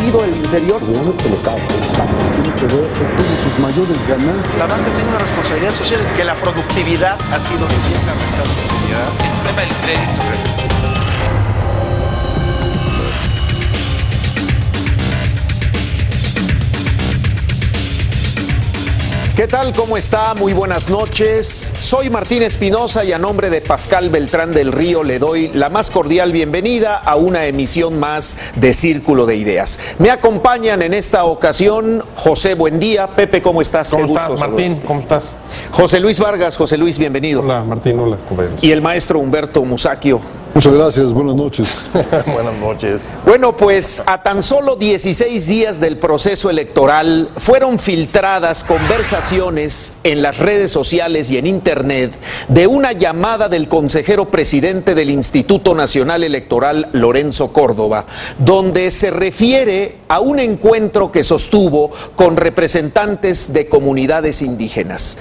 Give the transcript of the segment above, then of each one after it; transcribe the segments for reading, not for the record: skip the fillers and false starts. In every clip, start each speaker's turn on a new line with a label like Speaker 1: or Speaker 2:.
Speaker 1: sido el interior.
Speaker 2: Digamos que lo cae, tiene que ver con sus mayores ganancias.
Speaker 3: La banca tiene una responsabilidad social, que la productividad ha sido empieza a restar sensibilidad.
Speaker 4: El problema del crédito.
Speaker 5: ¿Qué tal? ¿Cómo está? Muy buenas noches. Soy Martín Espinosa y a nombre de Pascal Beltrán del Río le doy la más cordial bienvenida a una emisión más de Círculo de Ideas. Me acompañan en esta ocasión José Buendía. Pepe, ¿cómo estás?
Speaker 6: ¿Cómo estás, Martín? ¿Cómo estás?
Speaker 5: José Luis Vargas. José Luis, bienvenido.
Speaker 6: Hola, Martín. Hola, compañeros.
Speaker 5: Y el maestro Humberto Musacchio.
Speaker 2: Muchas gracias, buenas noches.
Speaker 6: Buenas noches.
Speaker 5: Bueno, pues a tan solo 16 días del proceso electoral fueron filtradas conversaciones en las redes sociales y en internet de una llamada del consejero presidente del Instituto Nacional Electoral, Lorenzo Córdoba, donde se refiere a un encuentro que sostuvo con representantes de comunidades indígenas.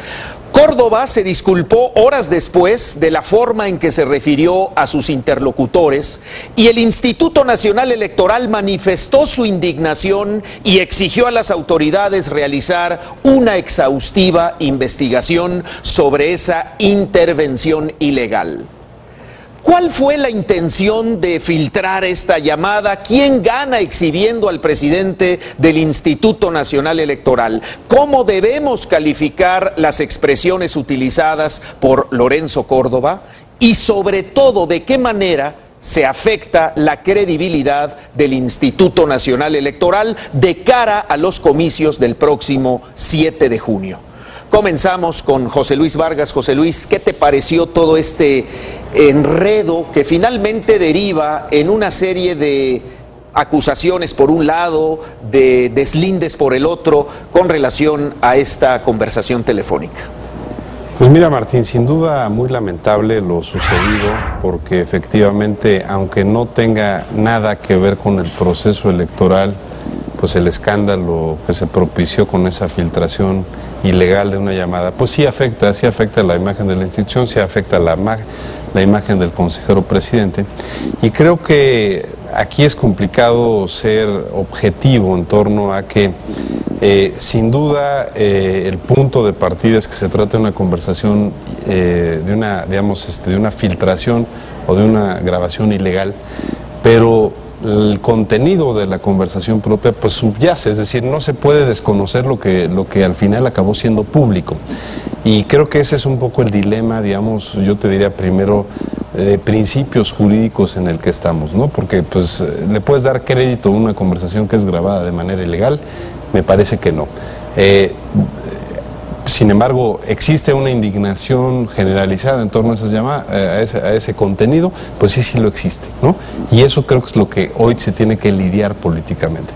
Speaker 5: Córdoba se disculpó horas después de la forma en que se refirió a sus interlocutores y el Instituto Nacional Electoral manifestó su indignación y exigió a las autoridades realizar una exhaustiva investigación sobre esa intervención ilegal. ¿Cuál fue la intención de filtrar esta llamada? ¿Quién gana exhibiendo al presidente del Instituto Nacional Electoral? ¿Cómo debemos calificar las expresiones utilizadas por Lorenzo Córdoba? Y sobre todo, ¿de qué manera se afecta la credibilidad del Instituto Nacional Electoral de cara a los comicios del próximo 7 de junio? Comenzamos con José Luis Vargas. José Luis, ¿qué te pareció todo este enredo que finalmente deriva en una serie de acusaciones por un lado, de deslindes por el otro, con relación a esta conversación telefónica?
Speaker 6: Pues mira, Martín, sin duda muy lamentable lo sucedido, porque efectivamente, aunque no tenga nada que ver con el proceso electoral, pues el escándalo que se propició con esa filtración ilegal de una llamada, pues sí afecta la imagen de la institución, sí afecta la imagen del consejero presidente, y creo que aquí es complicado ser objetivo en torno a que sin duda el punto de partida es que se trata de una conversación, de una filtración o de una grabación ilegal, pero el contenido de la conversación propia pues subyace, es decir, no se puede desconocer lo que al final acabó siendo público. Y creo que ese es un poco el dilema, digamos, yo te diría primero, de principios jurídicos en el que estamos, ¿no? Porque pues le puedes dar crédito a una conversación que es grabada de manera ilegal, me parece que no. Sin embargo, existe una indignación generalizada en torno a esas llamadas, a ese contenido, pues sí lo existe, ¿no? Y eso creo que es lo que hoy se tiene que lidiar políticamente.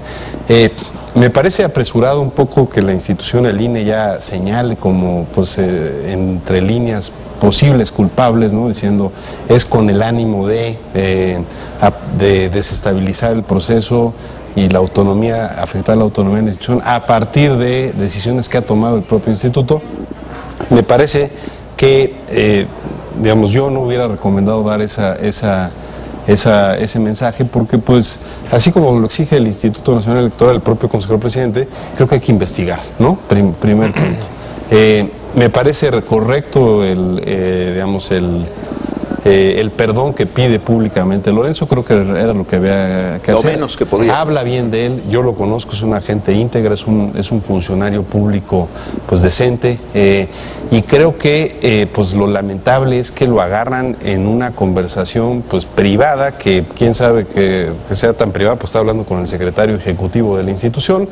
Speaker 6: Me parece apresurado un poco que la institución, el INE, ya señale como, pues, entre líneas posibles culpables, ¿no? Diciendo, es con el ánimo de desestabilizar el proceso y la autonomía, afectar la autonomía de la institución a partir de decisiones que ha tomado el propio instituto. Me parece que, digamos, yo no hubiera recomendado dar ese mensaje, porque pues así como lo exige el Instituto Nacional Electoral, el propio consejero presidente, creo que hay que investigar, ¿no? Primer punto. Me parece correcto el perdón que pide públicamente Lorenzo, creo que era lo que había que hacer.
Speaker 5: Lo menos que podía.
Speaker 6: Habla bien de él, yo lo conozco, es un agente íntegra, es un funcionario público pues decente, y creo que pues lo lamentable es que lo agarran en una conversación pues privada, que quién sabe que sea tan privada, pues está hablando con el secretario ejecutivo de la institución,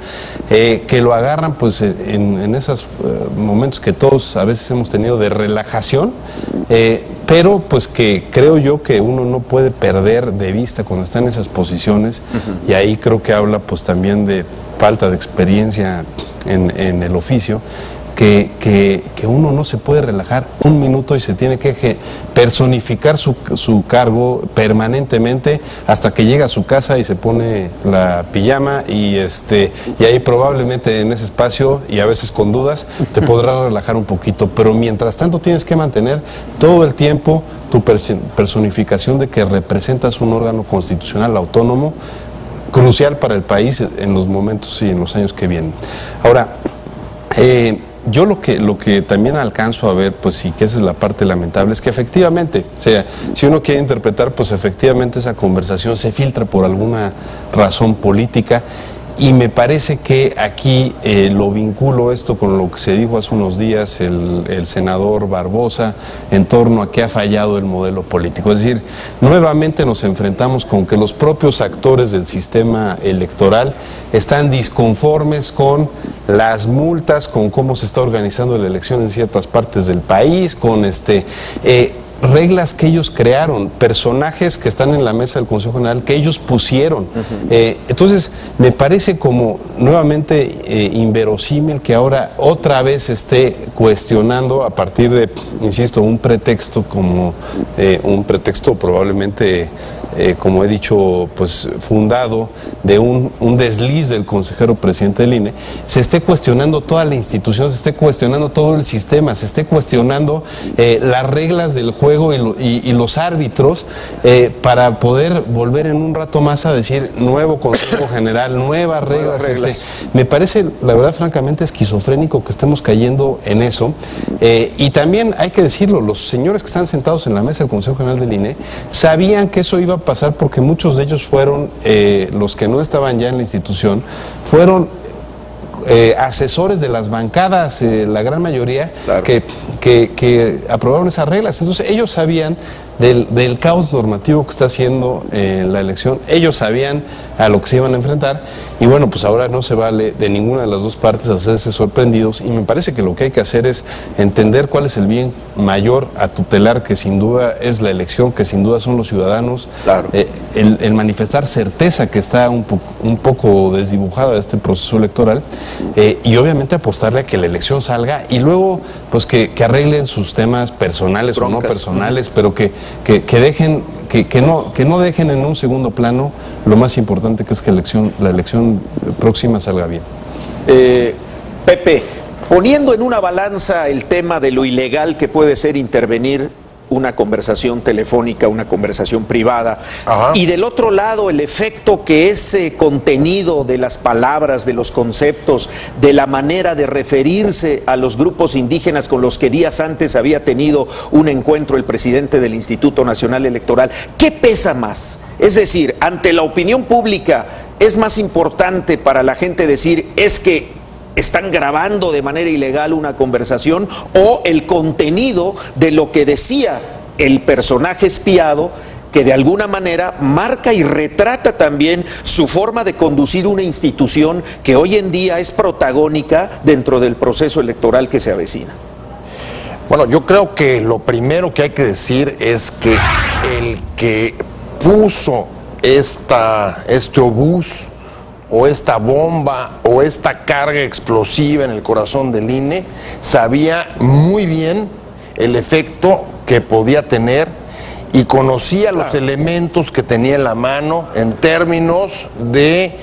Speaker 6: que lo agarran pues en esos momentos que todos a veces hemos tenido de relajación, pero pues que creo yo que uno no puede perder de vista cuando está en esas posiciones, y ahí creo que habla pues también de falta de experiencia en el oficio, que uno no se puede relajar un minuto y se tiene que personificar su cargo permanentemente hasta que llega a su casa y se pone la pijama y ahí probablemente en ese espacio, y a veces con dudas, te podrás relajar un poquito, pero mientras tanto tienes que mantener todo el tiempo tu personificación de que representas un órgano constitucional autónomo, crucial para el país en los momentos y en los años que vienen. Ahora, yo lo que también alcanzo a ver, pues sí, que esa es la parte lamentable, es que efectivamente, o sea, si uno quiere interpretar, pues efectivamente esa conversación se filtra por alguna razón política, y me parece que aquí lo vinculo esto con lo que se dijo hace unos días el senador Barbosa en torno a que ha fallado el modelo político. Es decir, nuevamente nos enfrentamos con que los propios actores del sistema electoral están disconformes con las multas, con cómo se está organizando la elección en ciertas partes del país, con reglas que ellos crearon, personajes que están en la mesa del Consejo General que ellos pusieron. Entonces, me parece como nuevamente inverosímil que ahora otra vez esté cuestionando a partir de, insisto, un pretexto como un pretexto probablemente, como he dicho, pues fundado de un desliz del consejero presidente del INE, se esté cuestionando toda la institución, se esté cuestionando todo el sistema, se esté cuestionando las reglas del juego y los árbitros para poder volver en un rato más a decir nuevo Consejo General, nuevas reglas. Me parece, la verdad, francamente esquizofrénico que estemos cayendo en eso. Y también hay que decirlo, los señores que están sentados en la mesa del Consejo General del INE sabían que eso iba a pasar porque muchos de ellos fueron, los que no estaban ya en la institución, fueron asesores de las bancadas, la gran mayoría, claro, que aprobaron esas reglas. Entonces ellos sabían del caos normativo que está haciendo la elección, ellos sabían a lo que se iban a enfrentar, y bueno, pues ahora no se vale de ninguna de las dos partes hacerse sorprendidos, y me parece que lo que hay que hacer es entender cuál es el bien mayor a tutelar, que sin duda es la elección, que sin duda son los ciudadanos, claro, el manifestar certeza que está un poco desdibujada de este proceso electoral, y obviamente apostarle a que la elección salga, y luego pues que arreglen sus temas personales, broncas, o no personales, pero que dejen, que no dejen en un segundo plano lo más importante, que es que la elección próxima salga bien.
Speaker 5: Pepe, poniendo en una balanza el tema de lo ilegal que puede ser intervenir una conversación telefónica, una conversación privada, ajá, y del otro lado el efecto que ese contenido de las palabras, de los conceptos, de la manera de referirse a los grupos indígenas con los que días antes había tenido un encuentro el presidente del Instituto Nacional Electoral, ¿qué pesa más? Es decir, ante la opinión pública, ¿es más importante para la gente decir es que están grabando de manera ilegal una conversación, o el contenido de lo que decía el personaje espiado, que de alguna manera marca y retrata también su forma de conducir una institución que hoy en día es protagónica dentro del proceso electoral que se avecina?
Speaker 1: Bueno, yo creo que lo primero que hay que decir es que el que puso este obús o esta bomba o esta carga explosiva en el corazón del INE sabía muy bien el efecto que podía tener y conocía los elementos que tenía en la mano en términos de,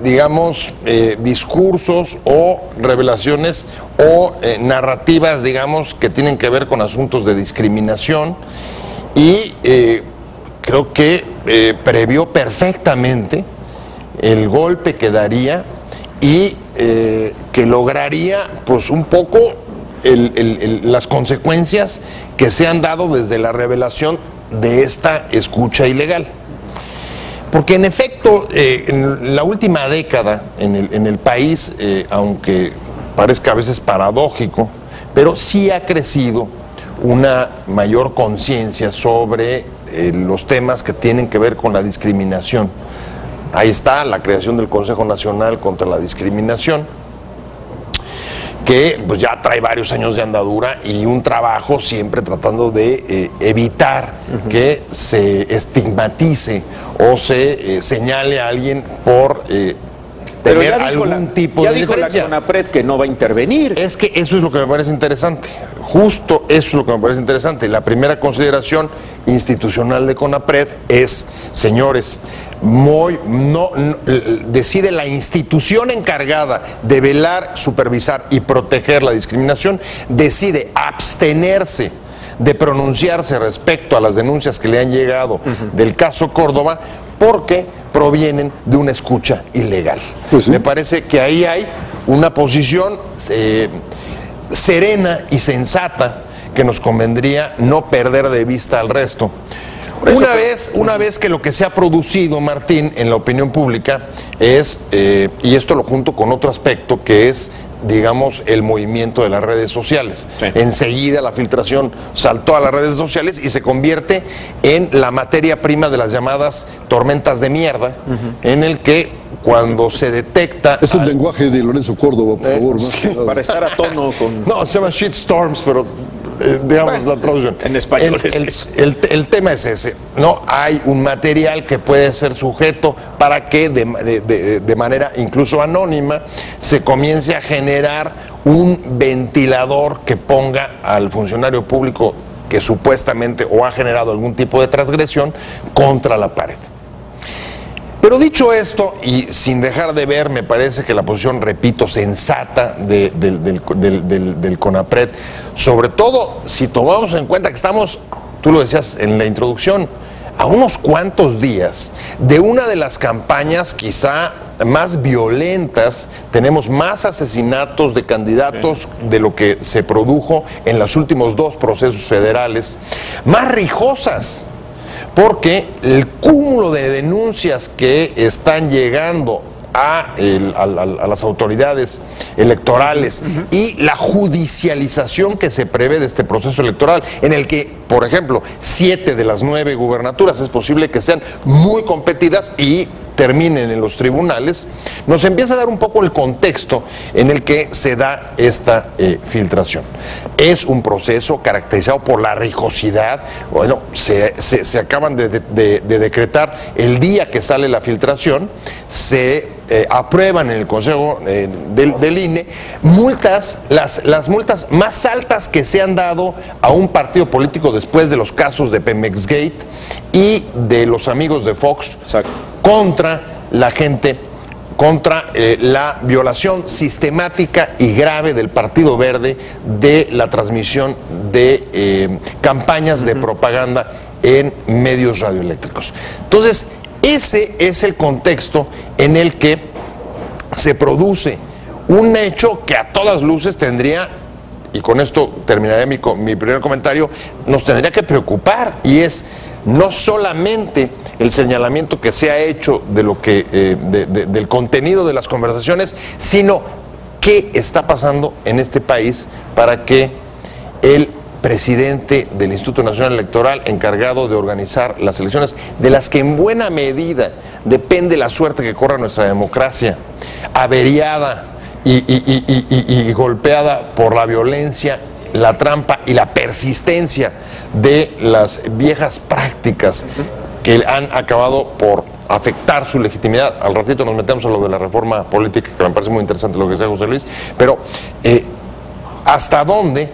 Speaker 1: digamos, discursos o revelaciones o narrativas, digamos, que tienen que ver con asuntos de discriminación, y creo que previó perfectamente el golpe que daría y que lograría pues un poco las consecuencias que se han dado desde la revelación de esta escucha ilegal. Porque en efecto, en la última década en el país, aunque parezca a veces paradójico, pero sí ha crecido una mayor conciencia sobre los temas que tienen que ver con la discriminación. Ahí está la creación del Consejo Nacional contra la Discriminación, que pues ya trae varios años de andadura y un trabajo siempre tratando de evitar que se estigmatice o se señale a alguien por tener algún tipo de diferencia.
Speaker 5: Ya dijo la CONAPRED que no va a intervenir.
Speaker 1: Es que eso es lo que me parece interesante. Justo eso es lo que me parece interesante. La primera consideración institucional de CONAPRED es, señores, decide la institución encargada de velar, supervisar y proteger la discriminación, decide abstenerse de pronunciarse respecto a las denuncias que le han llegado del caso Córdoba, porque provienen de una escucha ilegal.
Speaker 2: Pues sí.
Speaker 1: Me parece que ahí hay una posición serena y sensata que nos convendría no perder de vista al resto. Una vez que lo que se ha producido, Martín, en la opinión pública es, y esto lo junto con otro aspecto, que es, digamos, el movimiento de las redes sociales.
Speaker 5: Sí.
Speaker 1: Enseguida la filtración saltó a las redes sociales y se convierte en la materia prima de las llamadas tormentas de mierda, en el que cuando se detecta...
Speaker 2: Es el lenguaje de Lorenzo Córdoba, por favor.
Speaker 1: sí,
Speaker 5: Para estar a tono con...
Speaker 1: No, se llama shitstorms, pero digamos la traducción.
Speaker 5: En español
Speaker 1: el tema es ese. No hay un material que puede ser sujeto para que de manera incluso anónima se comience a generar un ventilador que ponga al funcionario público que supuestamente o ha generado algún tipo de transgresión contra la pared. Pero dicho esto, y sin dejar de ver, me parece que la posición, repito, sensata del CONAPRED, sobre todo si tomamos en cuenta que estamos, tú lo decías en la introducción, a unos cuantos días de una de las campañas quizá más violentas, tenemos más asesinatos de candidatos de lo que se produjo en los últimos 2 procesos federales, más rijosas, porque el cúmulo de denuncias que están llegando a las autoridades electorales y la judicialización que se prevé de este proceso electoral, en el que, por ejemplo, 7 de las 9 gubernaturas es posible que sean muy competidas y terminen en los tribunales, nos empieza a dar un poco el contexto en el que se da esta filtración. Es un proceso caracterizado por la rijosidad. Bueno, se acaban de decretar el día que sale la filtración, se aprueban en el Consejo del INE multas, las multas más altas que se han dado a un partido político después de los casos de Pemex Gate y de los amigos de Fox.
Speaker 5: Exacto.
Speaker 1: Contra la gente, contra la violación sistemática y grave del Partido Verde de la transmisión de campañas de propaganda en medios radioeléctricos. Entonces, ese es el contexto en el que se produce un hecho que a todas luces tendría, y con esto terminaré mi primer comentario, nos tendría que preocupar, y es no solamente el señalamiento que se ha hecho de lo que del contenido de las conversaciones, sino qué está pasando en este país para que el presidente del Instituto Nacional Electoral, encargado de organizar las elecciones, de las que en buena medida depende la suerte que corra nuestra democracia, averiada y golpeada por la violencia, la trampa y la persistencia de las viejas prácticas que han acabado por afectar su legitimidad. Al ratito nos metemos a lo de la reforma política, que me parece muy interesante lo que decía José Luis, pero ¿hasta dónde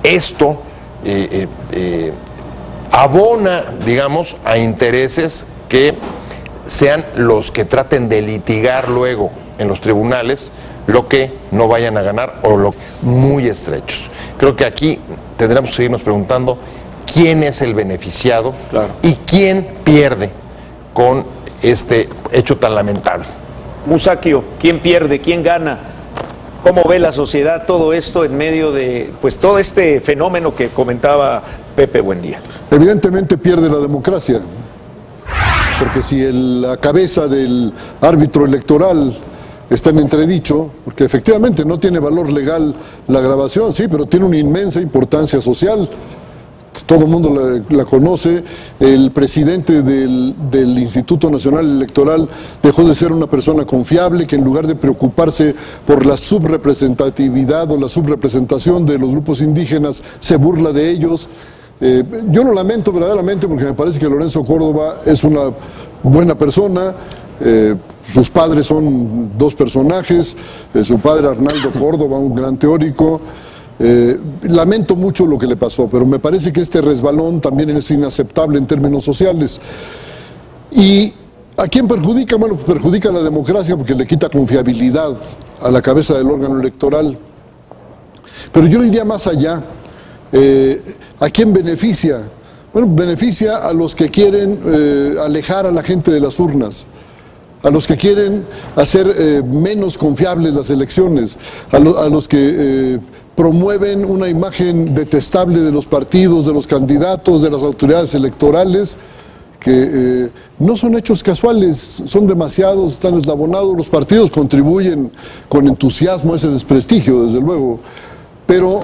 Speaker 1: esto abona, digamos, a intereses que sean los que traten de litigar luego en los tribunales lo que no vayan a ganar o lo muy estrechos? Creo que aquí tendremos que seguirnos preguntando quién es el beneficiado, claro, y quién pierde con este hecho tan lamentable.
Speaker 5: Musacchio, ¿quién pierde? ¿Quién gana? ¿Cómo ve la sociedad todo esto en medio de pues todo este fenómeno que comentaba Pepe Buendía?
Speaker 2: Evidentemente pierde la democracia, porque si la cabeza del árbitro electoral está en entredicho, porque efectivamente no tiene valor legal la grabación, sí, pero tiene una inmensa importancia social. Todo el mundo la conoce. El presidente del Instituto Nacional Electoral dejó de ser una persona confiable, que en lugar de preocuparse por la subrepresentatividad o la subrepresentación de los grupos indígenas, se burla de ellos. Yo lo lamento verdaderamente, porque me parece que Lorenzo Córdoba es una buena persona. Sus padres son 2 personajes, su padre Arnaldo Córdoba, un gran teórico. Lamento mucho lo que le pasó, pero me parece que este resbalón también es inaceptable en términos sociales. ¿Y a quién perjudica? Bueno, pues perjudica a la democracia, porque le quita confiabilidad a la cabeza del órgano electoral. Pero yo iría más allá. ¿A quién beneficia? Bueno, beneficia a los que quieren alejar a la gente de las urnas, a los que quieren hacer menos confiables las elecciones, a los que promueven una imagen detestable de los partidos, de los candidatos, de las autoridades electorales, que no son hechos casuales, son demasiados, están eslabonados. Los partidos contribuyen con entusiasmo a ese desprestigio, desde luego, pero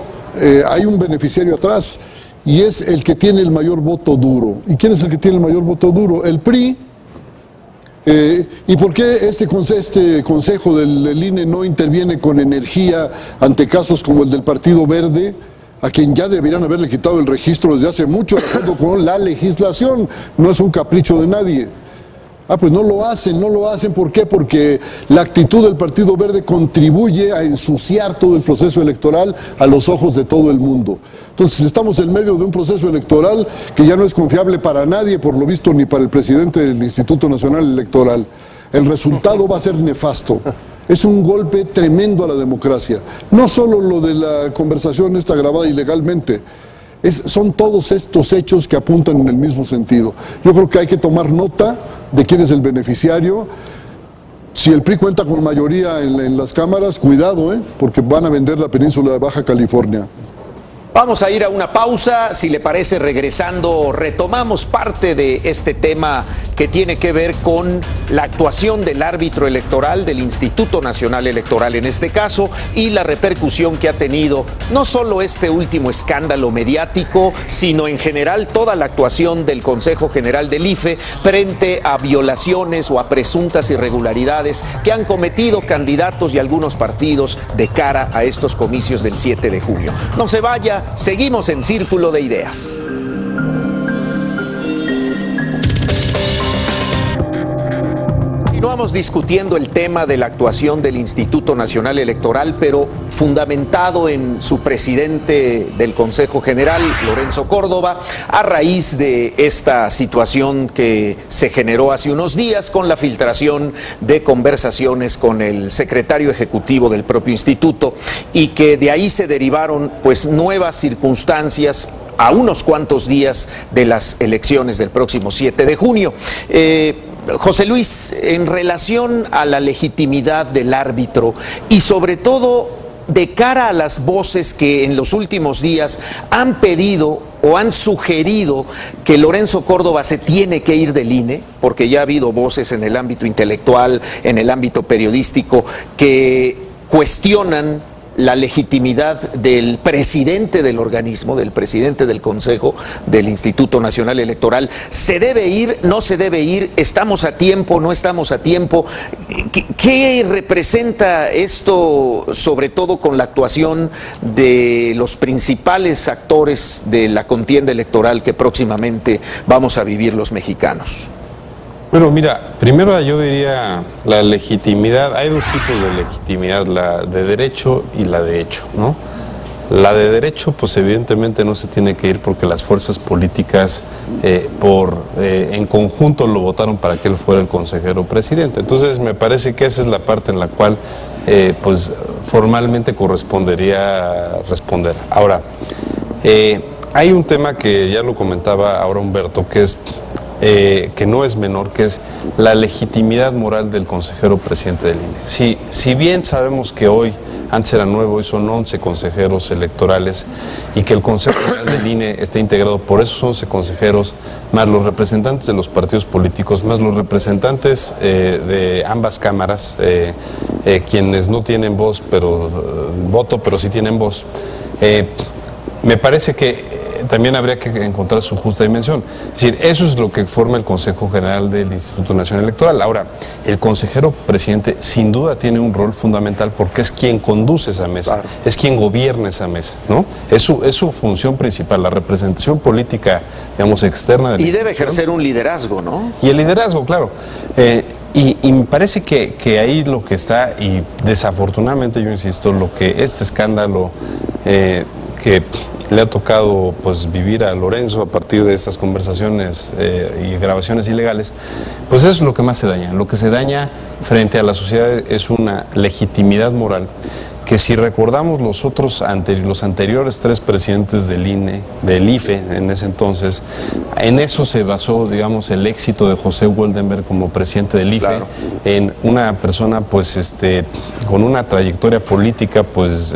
Speaker 2: hay un beneficiario atrás, y es el que tiene el mayor voto duro. ¿Y quién es el que tiene el mayor voto duro? El PRI. ¿Y por qué este consejo del INE no interviene con energía ante casos como el del Partido Verde, a quien ya deberían haberle quitado el registro desde hace mucho, de acuerdo con la legislación? No es un capricho de nadie. Pues no lo hacen, ¿por qué? Porque la actitud del Partido Verde contribuye a ensuciar todo el proceso electoral a los ojos de todo el mundo. Entonces estamos en medio de un proceso electoral que ya no es confiable para nadie, por lo visto ni para el presidente del Instituto Nacional Electoral. El resultado va a ser nefasto. Es un golpe tremendo a la democracia. No solo lo de la conversación esta grabada ilegalmente, son todos estos hechos que apuntan en el mismo sentido. Yo creo que hay que tomar nota de quién es el beneficiario. Si el PRI cuenta con mayoría en las cámaras, cuidado, porque van a vender la península de Baja California.
Speaker 5: Vamos a ir a una pausa, si le parece, regresando retomamos parte de este tema que tiene que ver con la actuación del árbitro electoral, del Instituto Nacional Electoral en este caso, y la repercusión que ha tenido no solo este último escándalo mediático, sino en general toda la actuación del Consejo General del IFE frente a violaciones o a presuntas irregularidades que han cometido candidatos y algunos partidos de cara a estos comicios del 7 de junio. No se vaya. Seguimos en Círculo de Ideas. Continuamos discutiendo el tema de la actuación del Instituto Nacional Electoral, pero fundamentado en su presidente del Consejo General, Lorenzo Córdoba, a raíz de esta situación que se generó hace unos días con la filtración de conversaciones con el secretario ejecutivo del propio instituto, y que de ahí se derivaron pues nuevas circunstancias a unos cuantos días de las elecciones del próximo 7 de junio. José Luis, en relación a la legitimidad del árbitro y sobre todo de cara a las voces que en los últimos días han pedido o han sugerido que Lorenzo Córdoba se tiene que ir del INE, porque ya ha habido voces en el ámbito intelectual, en el ámbito periodístico, que cuestionan la legitimidad del presidente del organismo, del presidente del Consejo, del Instituto Nacional Electoral. ¿Se debe ir? ¿No se debe ir? ¿Estamos a tiempo? ¿No estamos a tiempo? ¿Qué representa esto, sobre todo con la actuación de los principales actores de la contienda electoral que próximamente vamos a vivir los mexicanos?
Speaker 6: Bueno, mira, primero yo diría la legitimidad. Hay dos tipos de legitimidad, la de derecho y la de hecho, ¿no? La de derecho, pues evidentemente no se tiene que ir porque las fuerzas políticas en conjunto lo votaron para que él fuera el consejero presidente. Entonces me parece que esa es la parte en la cual pues formalmente correspondería responder. Ahora, hay un tema que ya lo comentaba ahora Humberto, que es que no es menor, que es la legitimidad moral del consejero presidente del INE. Si bien sabemos que hoy, antes eran 9, hoy son 11 consejeros electorales, y que el Consejo General del INE está integrado por esos 11 consejeros, más los representantes de los partidos políticos, más los representantes de ambas cámaras, quienes no tienen voz, voto, pero sí tienen voz, me parece que también habría que encontrar su justa dimensión. Es decir, eso es lo que forma el Consejo General del Instituto Nacional Electoral. Ahora, el consejero presidente sin duda tiene un rol fundamental porque es quien conduce esa mesa, claro, es quien gobierna esa mesa, ¿no? Es su función principal, la representación política, digamos, externa del
Speaker 5: instituto. Y debe ejercer un liderazgo, ¿no?
Speaker 6: Y el liderazgo, claro. Y me parece que ahí lo que está, y desafortunadamente yo insisto, lo que este escándalo que le ha tocado pues vivir a Lorenzo a partir de estas conversaciones y grabaciones ilegales, pues eso es lo que más se daña. Lo que se daña frente a la sociedad es una legitimidad moral que si recordamos los anteriores 3 presidentes del INE, del IFE en ese entonces, en eso se basó, digamos, el éxito de José Woldenberg como presidente del IFE, claro, en una persona pues con una trayectoria política pues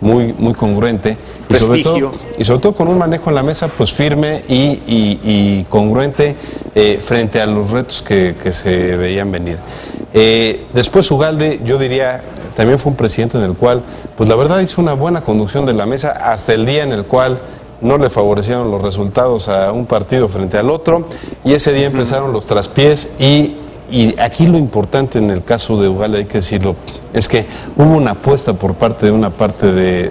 Speaker 6: muy congruente y sobre todo con un manejo en la mesa pues firme y congruente frente a los retos que se veían venir. Después Ugalde, yo diría, también fue un presidente en el cual, pues la verdad hizo una buena conducción de la mesa hasta el día en el cual no le favorecieron los resultados a un partido frente al otro, y ese día empezaron los traspiés y aquí lo importante en el caso de Ugalde, hay que decirlo, es que hubo una apuesta por parte de una parte de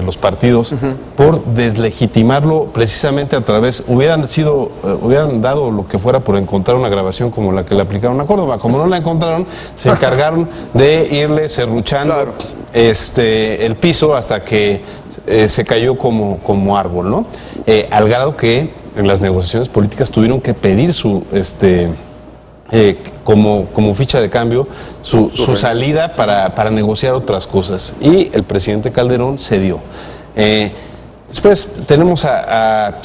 Speaker 6: los partidos por deslegitimarlo precisamente a través, hubieran dado lo que fuera por encontrar una grabación como la que le aplicaron a Córdoba. Como no la encontraron, se encargaron de irle serruchando el piso hasta que se cayó como árbol, ¿no? Al grado que en las negociaciones políticas tuvieron que pedir como ficha de cambio su salida para negociar otras cosas, y el presidente Calderón cedió. Después tenemos a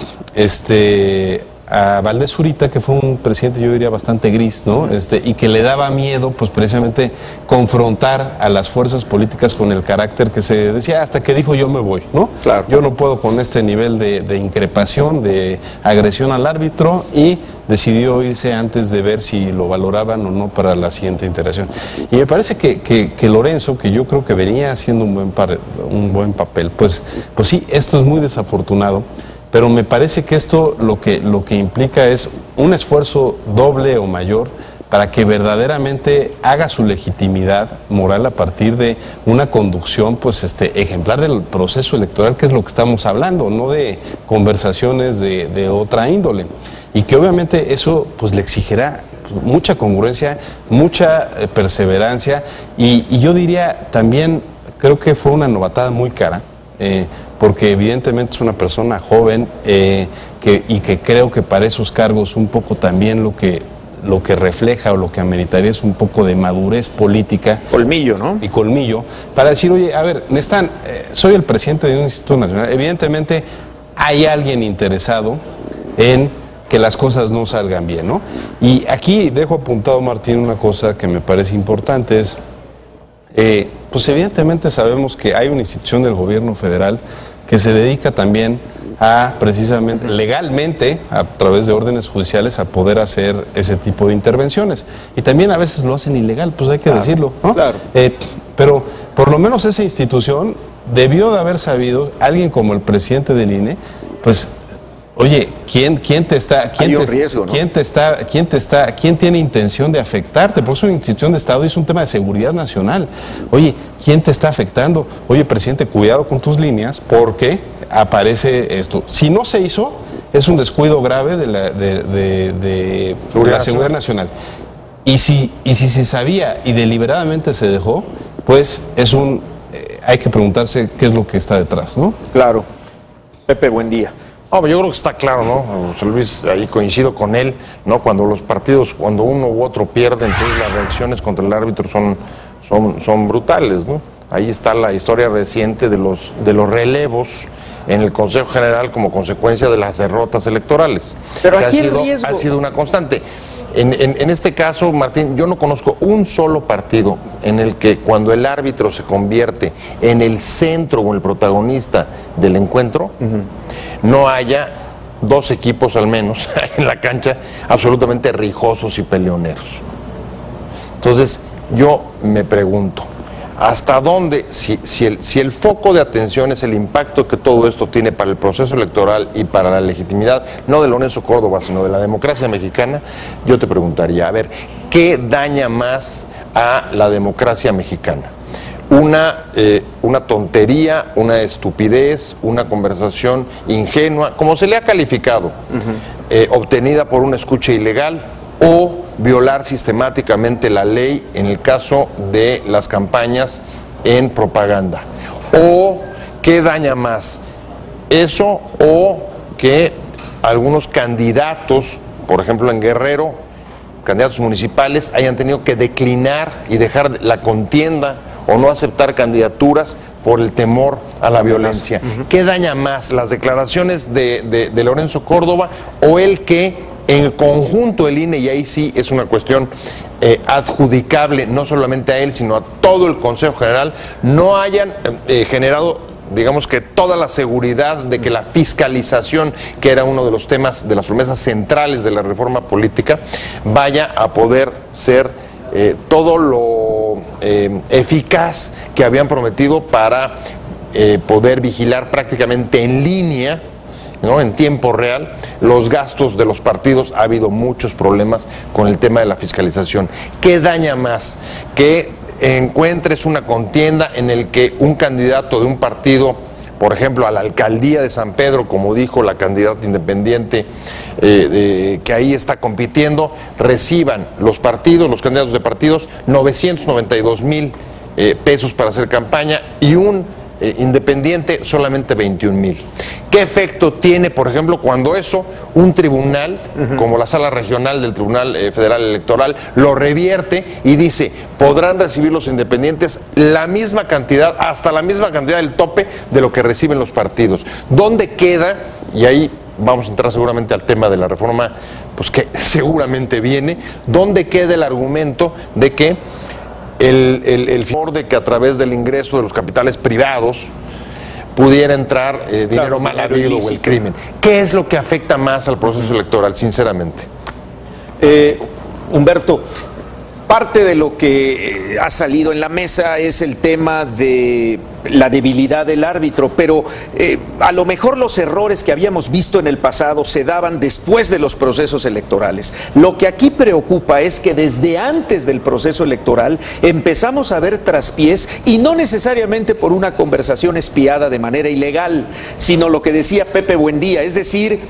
Speaker 6: Valdés Zurita, que fue un presidente, yo diría, bastante gris, ¿no? Y que le daba miedo, pues precisamente confrontar a las fuerzas políticas con el carácter que se decía, hasta que dijo yo me voy, ¿no? Claro. Yo no puedo con este nivel de increpación, de agresión al árbitro, y decidió irse antes de ver si lo valoraban o no para la siguiente integración. Y me parece que Lorenzo, que yo creo que venía haciendo un buen papel, pues sí, esto es muy desafortunado. Pero me parece que esto lo que implica es un esfuerzo doble o mayor para que verdaderamente haga su legitimidad moral a partir de una conducción pues ejemplar del proceso electoral, que es lo que estamos hablando, no de conversaciones de otra índole. Y que obviamente eso pues le exigirá mucha congruencia, mucha perseverancia, y yo diría también, creo que fue una novatada muy cara, porque evidentemente es una persona joven y que creo que para esos cargos un poco también lo que refleja o lo que ameritaría es un poco de madurez política.
Speaker 5: Colmillo, ¿no?
Speaker 6: Y colmillo, para decir, oye, a ver, soy el presidente de un instituto nacional, evidentemente hay alguien interesado en que las cosas no salgan bien, ¿no? Y aquí dejo apuntado, Martín, una cosa que me parece importante, es... pues evidentemente sabemos que hay una institución del gobierno federal que se dedica también a precisamente, legalmente, a través de órdenes judiciales, a poder hacer ese tipo de intervenciones. Y también a veces lo hacen ilegal, pues hay que decirlo, ¿no? Claro. Pero por lo menos esa institución debió de haber sabido, alguien como el presidente del INE, pues... Oye, ¿quién tiene intención de afectarte? Porque es una institución de Estado y es un tema de seguridad nacional. Oye, ¿quién te está afectando? Oye, presidente, cuidado con tus líneas porque aparece esto. Si no se hizo, es un descuido grave de la seguridad nacional. Y si se sabía y deliberadamente se dejó, pues hay que preguntarse qué es lo que está detrás, ¿no?
Speaker 5: Claro. Pepe, buen día.
Speaker 1: Yo creo que está claro, ¿no? José Luis, ahí coincido con él, ¿no? Cuando los partidos, cuando uno u otro pierde, entonces las reacciones contra el árbitro son brutales, ¿no? Ahí está la historia reciente de los relevos en el Consejo General como consecuencia de las derrotas electorales.
Speaker 5: Pero aquí el riesgo...
Speaker 1: ha sido una constante. En este caso, Martín, yo no conozco un solo partido en el que cuando el árbitro se convierte en el centro o el protagonista del encuentro, no haya dos equipos al menos en la cancha absolutamente rijosos y peleoneros. Entonces, yo me pregunto, ¿hasta dónde, si el foco de atención es el impacto que todo esto tiene para el proceso electoral y para la legitimidad, no de Lorenzo Córdoba, sino de la democracia mexicana? Yo te preguntaría, a ver, ¿qué daña más a la democracia mexicana? Una tontería, una estupidez, una conversación ingenua, como se le ha calificado, obtenida por una escucha ilegal, o violar sistemáticamente la ley en el caso de las campañas en propaganda. ¿O qué daña más? Eso, o que algunos candidatos, por ejemplo en Guerrero, candidatos municipales hayan tenido que declinar y dejar la contienda o no aceptar candidaturas por el temor a la violencia. ¿Qué daña más, las declaraciones de Lorenzo Córdoba o el que en conjunto el INE, y ahí sí es una cuestión adjudicable no solamente a él, sino a todo el Consejo General, no hayan generado, digamos que toda la seguridad de que la fiscalización, que era uno de los temas, de las promesas centrales de la reforma política, vaya a poder ser todo lo eficaz que habían prometido para poder vigilar prácticamente en línea, ¿no?, en tiempo real, los gastos de los partidos? Ha habido muchos problemas con el tema de la fiscalización. ¿Qué daña más? Que encuentres una contienda en el que un candidato de un partido, por ejemplo, a la alcaldía de San Pedro, como dijo la candidata independiente que ahí está compitiendo, reciban los partidos, los candidatos de partidos, 992,000 pesos para hacer campaña y un independiente solamente 21,000. ¿Qué efecto tiene, por ejemplo, cuando eso un tribunal, como la Sala Regional del Tribunal Federal Electoral, lo revierte y dice, podrán recibir los independientes la misma cantidad, hasta la misma cantidad del tope de lo que reciben los partidos? ¿Dónde queda? Y ahí vamos a entrar seguramente al tema de la reforma, pues que seguramente viene. ¿Dónde queda el argumento de que el favor de que a través del ingreso de los capitales privados pudiera entrar dinero mal habido o el crimen? ¿Qué es lo que afecta más al proceso electoral, sinceramente?
Speaker 5: Humberto, parte de lo que ha salido en la mesa es el tema de la debilidad del árbitro, pero a lo mejor los errores que habíamos visto en el pasado se daban después de los procesos electorales. Lo que aquí preocupa es que desde antes del proceso electoral empezamos a ver traspiés, y no necesariamente por una conversación espiada de manera ilegal, sino lo que decía Pepe Buendía, es decir,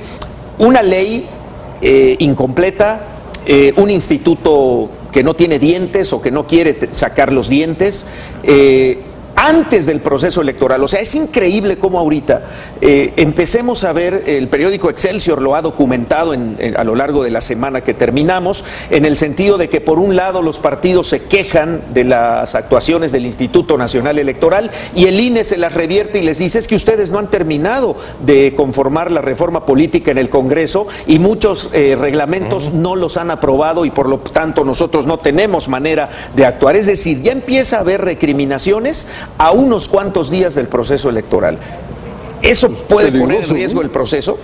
Speaker 5: una ley incompleta, un instituto que no tiene dientes o que no quiere sacar los dientes, antes del proceso electoral. O sea, es increíble cómo ahorita empecemos a ver, el periódico Excelsior lo ha documentado a lo largo de la semana que terminamos, en el sentido de que por un lado los partidos se quejan de las actuaciones del Instituto Nacional Electoral y el INE se las revierte y les dice, es que ustedes no han terminado de conformar la reforma política en el Congreso y muchos reglamentos no los han aprobado y por lo tanto nosotros no tenemos manera de actuar. Es decir, ya empieza a haber recriminaciones a unos cuantos días del proceso electoral. ¿Eso puede poner en riesgo el proceso?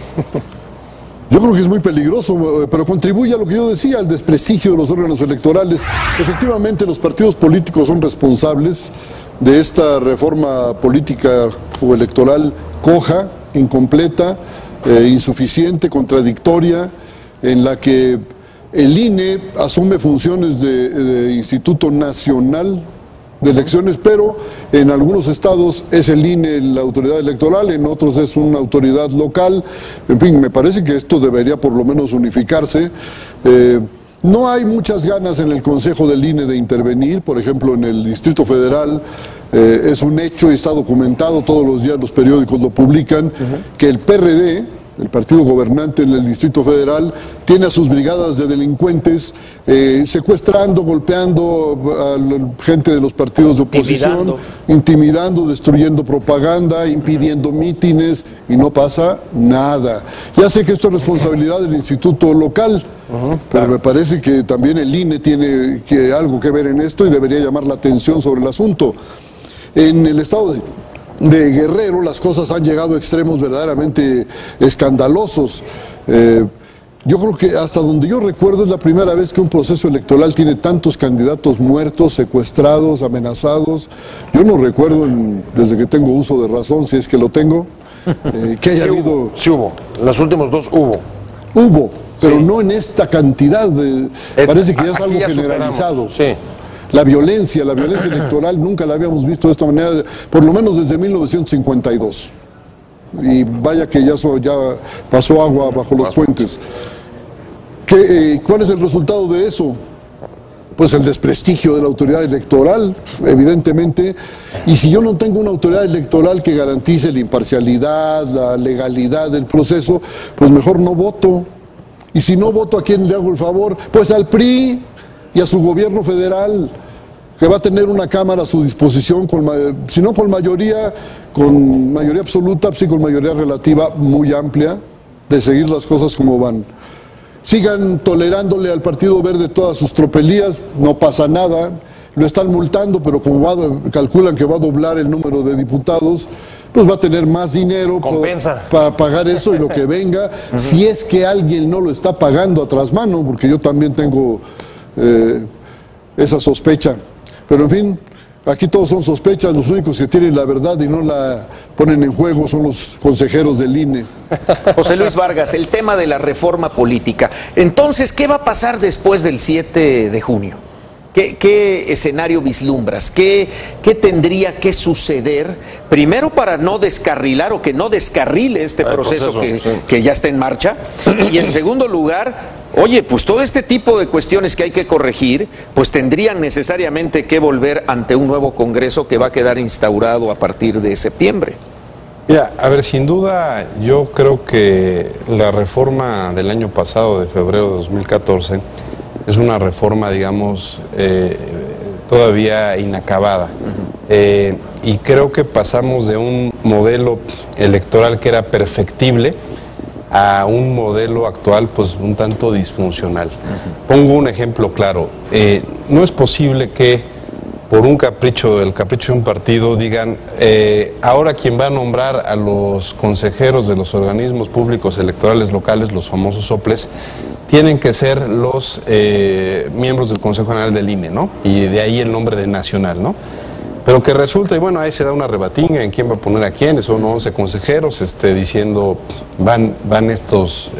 Speaker 2: Yo creo que es muy peligroso, pero contribuye a lo que yo decía, al desprestigio de los órganos electorales. Efectivamente, los partidos políticos son responsables de esta reforma política o electoral coja, incompleta, insuficiente, contradictoria, en la que el INE asume funciones de Instituto Nacional de Elecciones, pero en algunos estados es el INE la autoridad electoral, en otros es una autoridad local. En fin, me parece que esto debería por lo menos unificarse. No hay muchas ganas en el Consejo del INE de intervenir, por ejemplo en el Distrito Federal. Es un hecho y está documentado, todos los días los periódicos lo publican, que el PRD, el partido gobernante en el Distrito Federal, tiene a sus brigadas de delincuentes secuestrando, golpeando a la gente de los partidos de oposición, intimidando, destruyendo propaganda, impidiendo mítines, y no pasa nada. Ya sé que esto es responsabilidad del instituto local, pero me parece que también el INE tiene algo que ver en esto y debería llamar la atención sobre el asunto. En el estado de Guerrero las cosas han llegado a extremos verdaderamente escandalosos. Yo creo que hasta donde yo recuerdo es la primera vez que un proceso electoral tiene tantos candidatos muertos, secuestrados, amenazados. Yo no recuerdo, desde que tengo uso de razón, si es que lo tengo, que haya habido...
Speaker 1: Sí hubo, los últimos dos hubo.
Speaker 2: Hubo, pero no en esta cantidad. Parece que ya es algo generalizado.
Speaker 1: Sí.
Speaker 2: La violencia electoral nunca la habíamos visto de esta manera, por lo menos desde 1952. Y vaya que ya pasó agua bajo los puentes. ¿Cuál es el resultado de eso? Pues el desprestigio de la autoridad electoral, evidentemente. Y si yo no tengo una autoridad electoral que garantice la imparcialidad, la legalidad del proceso, pues mejor no voto. Y si no voto, ¿a quién le hago el favor? Pues al PRI y a su gobierno federal, que va a tener una Cámara a su disposición, si no con mayoría absoluta, sí con mayoría relativa muy amplia, de seguir las cosas como van. Sigan tolerándole al Partido Verde todas sus tropelías, no pasa nada, lo están multando, pero como calculan que va a doblar el número de diputados, pues va a tener más dinero para pagar eso y lo que venga, si es que alguien no lo está pagando a trasmano, porque yo también tengo esa sospecha. Pero en fin, aquí todos son sospechas, los únicos que tienen la verdad y no la ponen en juego son los consejeros del INE.
Speaker 5: José Luis Vargas, el tema de la reforma política. Entonces, ¿qué va a pasar después del 7 de junio? ¿Qué escenario vislumbras? ¿Qué tendría que suceder? Primero, para no descarrilar o que no descarrile este proceso que ya está en marcha. Y en segundo lugar, oye, pues todo este tipo de cuestiones que hay que corregir, pues tendrían necesariamente que volver ante un nuevo Congreso que va a quedar instaurado a partir de septiembre.
Speaker 6: Mira, a ver, sin duda, yo creo que la reforma del año pasado, de febrero de 2014, es una reforma, digamos, todavía inacabada. Y creo que pasamos de un modelo electoral que era perfectible a un modelo actual, pues, un tanto disfuncional. Pongo un ejemplo claro. No es posible que por el capricho de un partido digan, ahora quien va a nombrar a los consejeros de los organismos públicos electorales locales, los famosos soples, tienen que ser los miembros del Consejo General del INE, ¿no? Y de ahí el nombre de nacional, ¿no? Pero que resulta, y bueno, ahí se da una rebatinga en quién va a poner a quién, son 11 consejeros, diciendo, van estos